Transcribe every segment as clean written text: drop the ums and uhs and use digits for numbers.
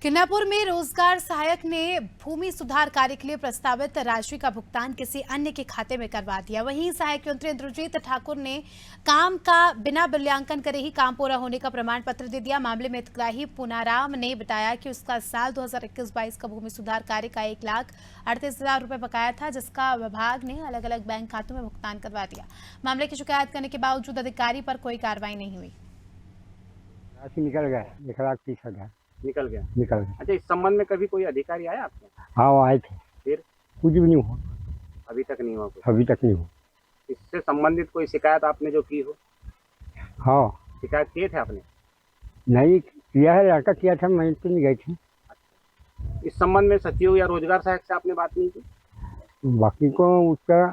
किन्नापुर में रोजगार सहायक ने भूमि सुधार कार्य के लिए प्रस्तावित राशि का भुगतान किसी अन्य के खाते में करवा दिया। वहीं सहायक यंत्री इंद्रजीत ठाकुर ने काम का बिना मूल्यांकन करे ही काम पूरा होने का प्रमाण पत्र दे दिया। मामले में हितग्राही पूनाराम ने बताया कि उसका साल 2021-22 का भूमि सुधार कार्य का 1,38,000 रुपए बकाया था, जिसका विभाग ने अलग अलग बैंक खातों में भुगतान करवा दिया। मामले की शिकायत करने के बावजूद अधिकारी पर कोई कार्रवाई नहीं हुई। राशि निकल गया 1,30,000 निकल गया। निकल गया। अच्छा, इस संबंध में कभी कोई अधिकारी आया आपके? हाँ वो आए थे, फिर कुछ भी नहीं हुआ, अभी तक नहीं हुआ कुछ? अभी तक नहीं हुआ। इससे संबंधित कोई शिकायत आपने जो की हो? हाँ शिकायत किए थे आपने? नहीं किया है, लड़का किया था, मैं तो नहीं गई थी। इस संबंध में सचिव या रोजगार सहायक से आपने बात नहीं की? बाकी को उसका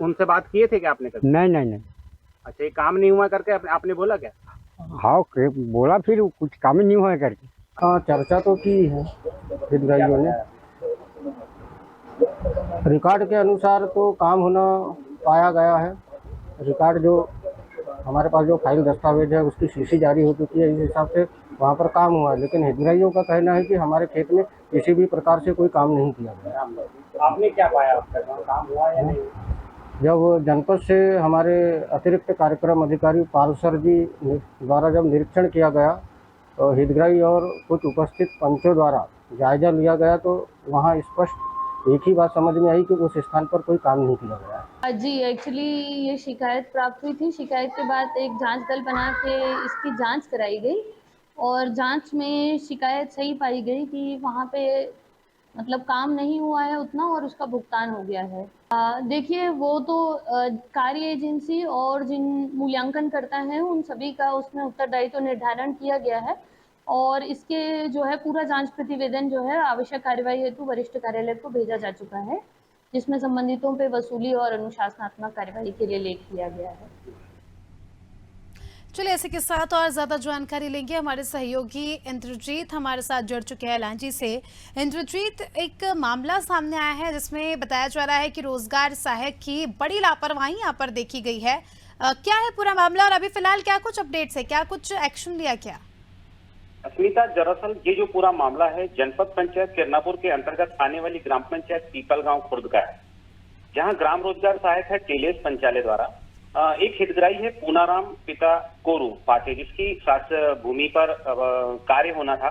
उनसे बात किए थे क्या आपने कभी? नहीं। अच्छा, ये काम नहीं हुआ करके आपने बोला क्या? हाँ बोला, फिर कुछ काम ही नहीं हुआ करके। हाँ चर्चा तो की है हितग्राहियों ने। रिकॉर्ड के अनुसार तो काम होना पाया गया है। रिकॉर्ड जो हमारे पास जो फाइल दस्तावेज है उसकी सीसी जारी हो चुकी है, इस हिसाब से वहाँ पर काम हुआ है। लेकिन हितग्राहियों का कहना है कि हमारे खेत में किसी भी प्रकार से कोई काम नहीं किया गया। आपने क्या पाया? काम हुआ या नहीं? जब जनपद से हमारे अतिरिक्त कार्यक्रम अधिकारी पाल सर जी द्वारा जब निरीक्षण किया गया तो हितग्राही और कुछ उपस्थित पंचों द्वारा जायजा लिया गया, तो वहाँ स्पष्ट एक ही बात समझ में आई कि उस स्थान पर कोई काम नहीं किया गया। जी, एक्चुअली ये शिकायत प्राप्त हुई थी। शिकायत के बाद एक जांच दल बना के इसकी जांच कराई गई और जांच में शिकायत सही पाई गई कि वहाँ पे मतलब काम नहीं हुआ है उतना और उसका भुगतान हो गया है। देखिए, वो तो कार्य एजेंसी और जिन मूल्यांकन करता है उन सभी का उसमें उत्तरदायित्व निर्धारण किया गया है और इसके जो है पूरा जांच प्रतिवेदन जो है आवश्यक कार्यवाही हेतु वरिष्ठ कार्यालय को भेजा जा चुका है, जिसमें संबंधितों पे वसूली और अनुशासनात्मक कार्यवाही के लिए लेख किया गया है। चलिए, इसी के साथ और ज्यादा जानकारी लेंगे। हमारे सहयोगी इंद्रजीत हमारे साथ जुड़ चुके हैं लांजी से। इंद्रजीत, एक मामला सामने आया है जिसमें बताया जा रहा है कि रोजगार सहायक की बड़ी लापरवाही यहाँ पर देखी गई है। क्या है पूरा मामला और अभी फिलहाल क्या कुछ अपडेट्स है, क्या कुछ एक्शन लिया क्या? अस्मिता, दरअसल ये जो पूरा मामला है जनपद पंचायत किरनापुर के अंतर्गत आने वाली ग्राम पंचायत पीपलगांव खुर्द का है, जहां ग्राम रोजगार सहायक है टेलेस पंचालय द्वारा एक हितग्राही है पूनाराम पिता कोरू पाटे, जिसकी शासकीय भूमि पर कार्य होना था,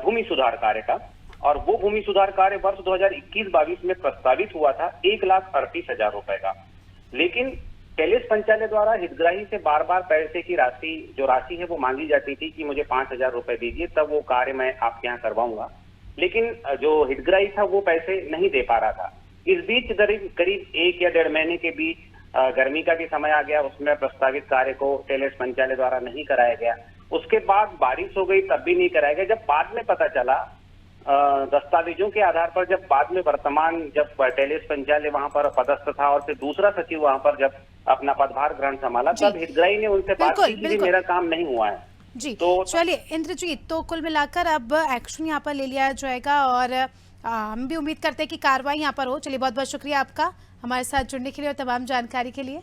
भूमि सुधार कार्य का। और वो भूमि सुधार कार्य वर्ष 2021-22 में प्रस्तावित हुआ था 1,38,000 रुपए का। लेकिन टेलेस पंचालय द्वारा हितग्राही से बार बार पैसे की राशि है वो मांगी जाती थी कि मुझे 5,000 रुपए दीजिए, तब वो कार्य मैं आपके यहाँ करवाऊंगा। लेकिन जो हितग्राही था वो पैसे नहीं दे पा रहा था। इस बीच करीब 1 या 1.5 महीने के बीच गर्मी का भी समय आ गया, उसमें प्रस्तावित कार्य को टेलेस पंचालय द्वारा नहीं कराया गया। उसके बाद बारिश हो गई, तब भी नहीं कराया गया। जब बाद में पता चला दस्तावेजों के आधार पर, जब बाद में वर्तमान जब टेलेस पंचालय वहां पर पदस्थ था और फिर दूसरा सचिव वहां पर जब अपना पदभार ग्रहण संभाला, तब हितग्राही ने उनसे बात की कि मेरा काम नहीं हुआ है। जी तो चलिए इंद्रजीत, तो कुल मिलाकर अब एक्शन यहाँ पर ले लिया जाएगा और हम भी उम्मीद करते हैं कि कार्रवाई यहाँ पर हो। चलिए, बहुत बहुत शुक्रिया आपका हमारे साथ जुड़ने के लिए और तमाम जानकारी के लिए।